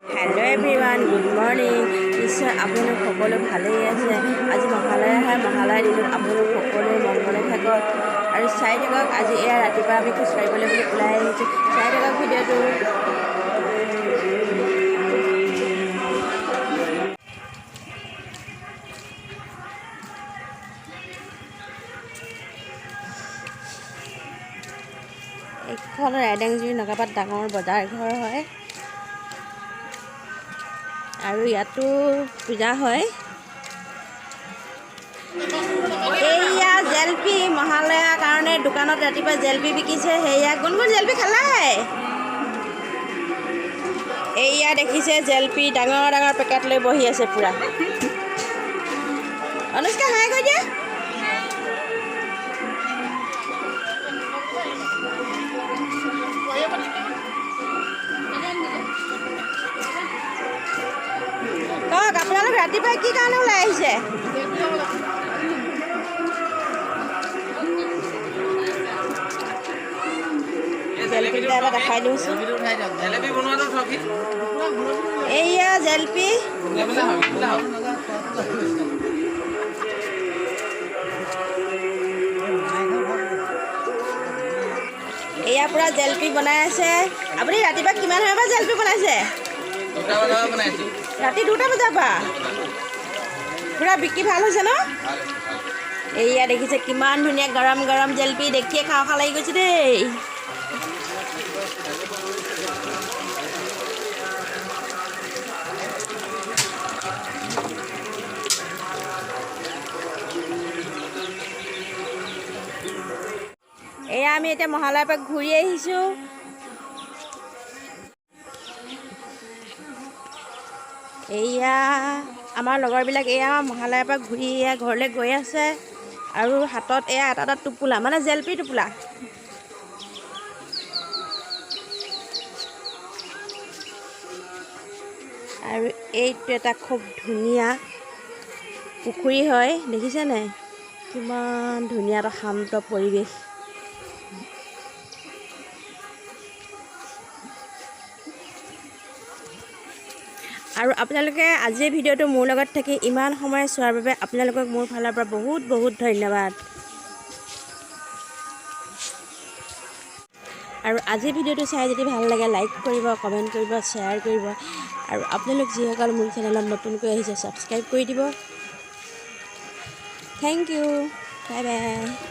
hello everyone good morning निश्चय आपलोग सकलो भाले आछे आज महालय है महालय दिन आपलोग सकलो मंगले थाকক और चाई थाকক आज एया रातिपुवा आमी खোज काढिबले बुली ओলাই आहिছো चाई थाকক भिडिओটো এখন ৰাইডাংজুৰি নগাপাত ডাঙৰ বজাৰ ঘৰ হয় আৰু ইয়াতো পূজা হয় এইয়া জেলপি মহালয়াৰ কাৰণে দোকানত ৰাতিপুৱা জেলপি বিকিছে হেয়া গুণগুণ জেলপি খালাই এইয়া দেখিছে জেলপি ডাঙৰ ডাঙৰ পেকেট লৈ বহি আছে পুৰা অনুষ্কা হাই কৈ দিয়া আপোনালোক ৰাতিপুৱা কি কাৰণে ওলাই আহিছে জেলপিটা এবাৰ দেখাই দিওঁচোন এইয়া জেলপি এয়া পুৰা জেলপি বনাই আছে আপুনি ৰাতিপুৱা কিমান সময়ৰ পৰা জেলপি বনাইছে ৰাতি 2টা বজাৰ পৰা পুৰা বিক্ৰী ভাল হৈছে ন এইয়া দেখিছে কিমান ধুনীয়া গৰম গৰম জেলপি দেখিয়ে খাওঁ খাওঁ লাগি গৈছে দেই এয়া আমি এতিয়া মহালয়াৰ পৰা ঘূৰি আহিছোঁ এয়া আমাৰ লগৰবিলাক এয়া মহালয়াৰ পৰা ঘূৰি এয়া ঘৰলৈ গৈ আছে আৰু হাতত এয়া এটা টোপোলা মানে জেলপি টোপোলা আৰু এইটো এটা খুব ধুনীয়া পুখুৰী হয় দেখিছে নাই কিমান ধুনীয়া এটা শান্ত পৰিৱেশ আৰু আপোনালোকে আজি ভিডিঅ'টো মোৰ লগত থাকি ইমান সময় চোৱাৰ বাবে আপোনালোকক মোৰ ফালৰ পৰা বহুত বহুত ধন্যবাদ আৰু আজি ভিডিঅ'টো চাই যদি ভাল লাগে লাইক কৰিব কমেণ্ট কৰিব শ্বেয়াৰ কৰিব আৰু আপোনালোক যিসকল মোৰ চেনেলত নতুনকৈ আহিছে ছাবস্ক্ৰাইব কৰি দিব থেংক ইউ বাই বাই